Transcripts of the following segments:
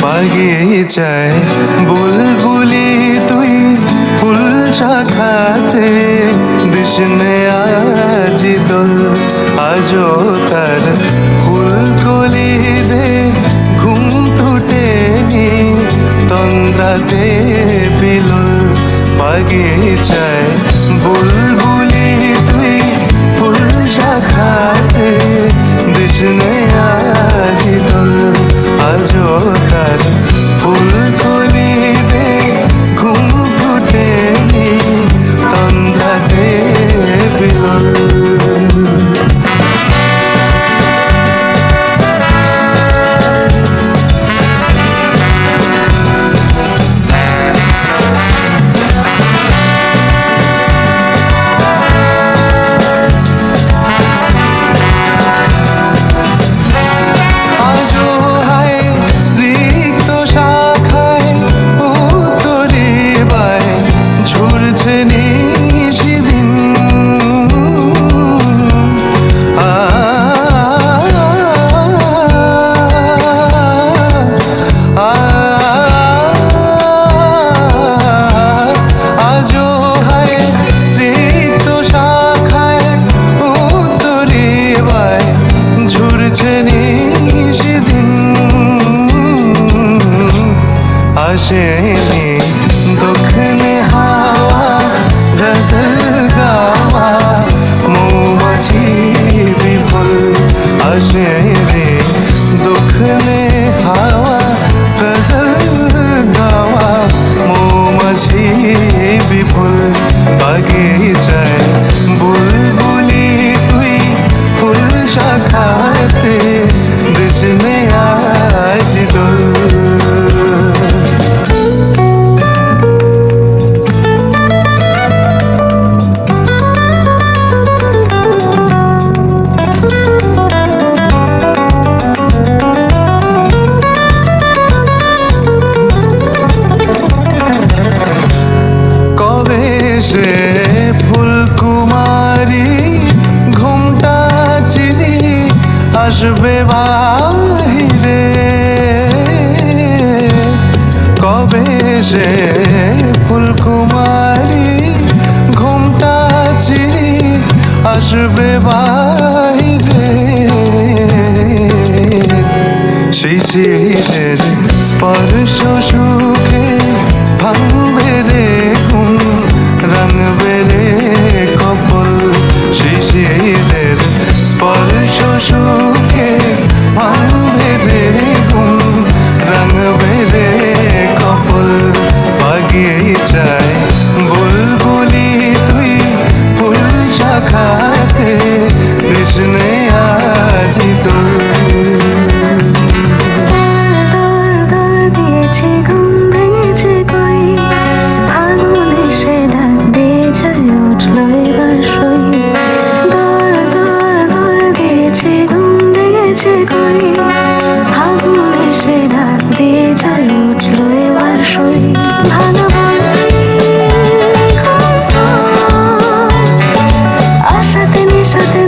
বাগিচায় বুলবুলি তুই ফুল শাখাতে দিশনে আজি দোল আজও তার ফুলকলি দে ঘুম টুটেনি তন্দ্রাতে বিলুল বাগিচায় বুলবুলি তুই ফুল শাখাতে দিশনে আজি দোল আজও তার ফুলকলি দে ঘুম টুটেনি তন্দ্রাতে বিলুল আসেনি দক্ষিণে হাওয়া গজল গাওয়া মৌমাছি বিফল আসেনি দক্ষিণে হাওয়া গজল গাওয়া মৌমাছি বিফল বাগিচায় বুলবুলি তুই ফুল শাখাতে দিশনে আজ দোল সে ফুলকুমারী ঘুমটা চিরি আসবে বাহিরে কবে সে ফুলকুমারী ঘুমটা চিরি আসবে বাহিরে শিশিরের স্পর্শ সুখে ভাঙবে রে ঘুম রাঙবে রে কপল শিশিরের স্পর্শ সুখে ভাঙবে রে ঘুম রাঙবে রে কপল বাগিচায় বুলবুলি তুই ফুল শাখাতে কৃষ্ণে আজি দোল আশাতে নিশাতে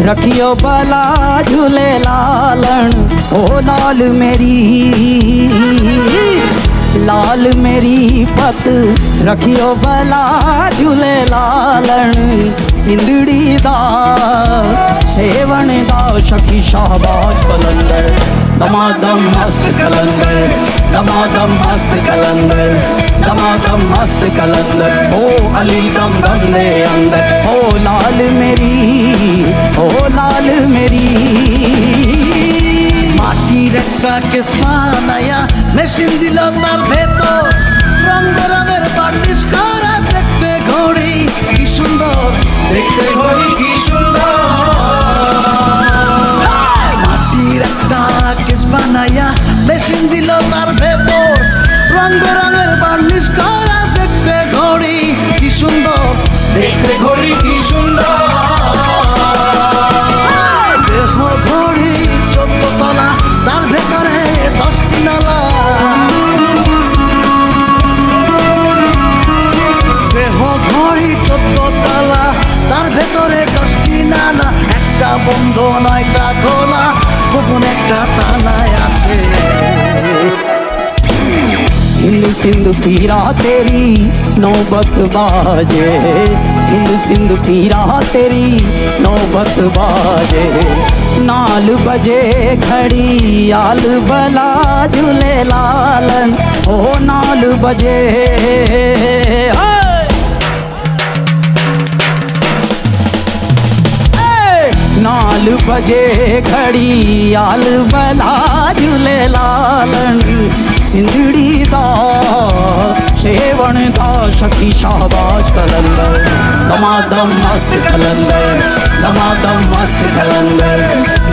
रखियो भला झूले लालन ओ लाल मेरी पत रखियो भला झूले लालन सिंधड़ी दा सेवन दा सखी शाहबाज कलंदर दमादम मस्त कलंदर दमादम मस्त कलंदर दमादम मस्त कलंदर ओ अली दम दम दे अंदर ओ लाल मेरी মাটির একটা কেসমা নায়া মেশিন দিল তার ভেতর রং বেরঙের বার্নিশ করা দেখতে ঘড়ি কি সুন্দর দেখতে ঘড়ি কি সুন্দর মাটির একটা কেসমা নায়া মেশিন দিল তার ভেতর রং বেরঙের বার্নিশ করা দেখতে ঘড়ি কি সুন্দর দেখতে ঘড়ি কি সুন্দর দেহ ঘড়ি 14 তলা তার ভেতরে 10টি নালা দেহ ঘড়ি 14 তলা তার ভেতরে 10টি নালা একটা বন্ধ নয়টা খোলা গোপন একটা তালায় আছে हिंद सिंध पीरा तेरी नौबत बाजे हिंद सिंध पीरा तेरी नौबत बाजे नाल बजे खड़ी आल बला झूले लालन ओ नाल बजे नाल बजे खड़ी आल बला झूले लालन सिंधड़ी दा सेवन दा सखी शाहबाज कलंदर दमादम मस्त कलंदर दमादम मस्त कलंदर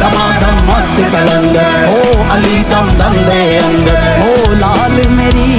दमादम मस्त कलंदर ओ अली दम दम दे अंदर ओ लाल मेरी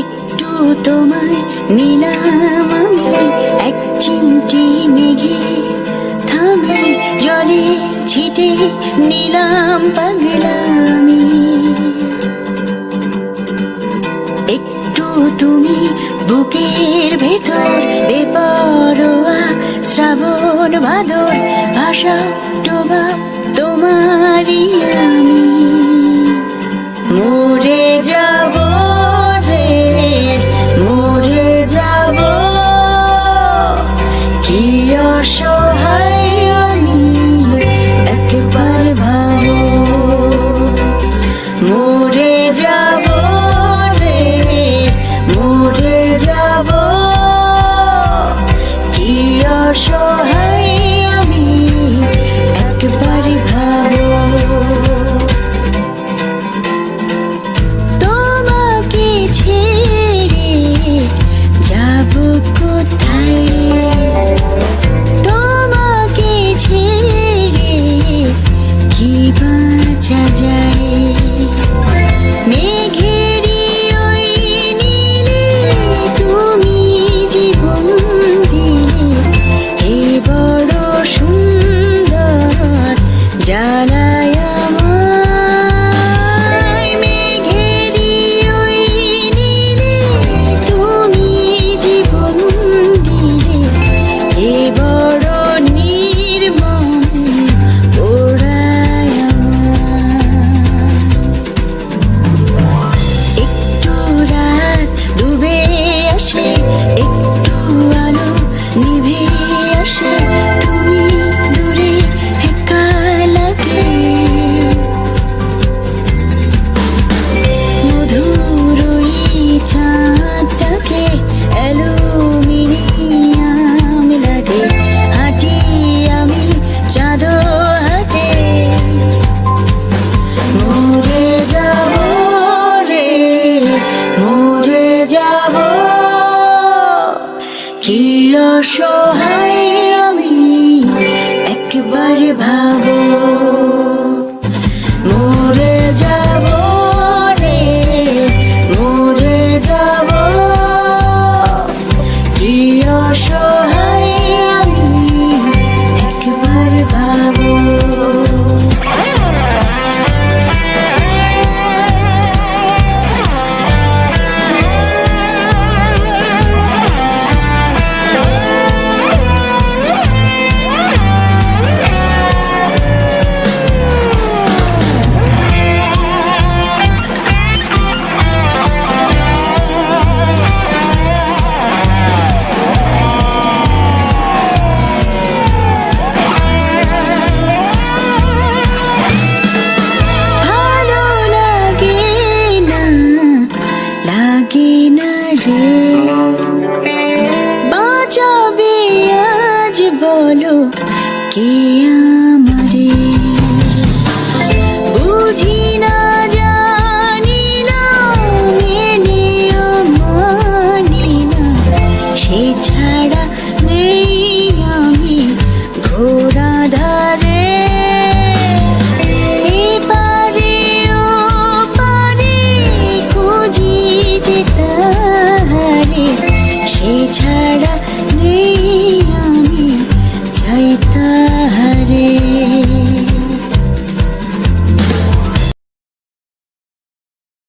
একটু তোমায় নিলাম আমি এক চিমটি মেঘে থামে জলের ছিটে নিলাম পাগলামি একটু তুমি বুকের ভেতর বেপরোয়া শ্রাবণ ভাদর ভাষা ডোবা তোমারই আমি মরে যাব রে মরে যাব কি অসহায় আমি একবার ভাবো মরে যাব রে মরে যাব কি অসহায় আমি একবার ভাবো কি অসহায় আমি একবারে ভাবো মরে যাব রে মরে যাব কি অসহায় আমি একবার ভাবো ভালো লাগে না লাগে না রে বাঁচাবে আজ বলো কে আমারে বুঝি না জানি না মেনেও মানি না সে ছাড়া নেই আমি ঘোড়া ধারে এপারে ওপারে খুঁজি যে তাহারে সে ছাড়া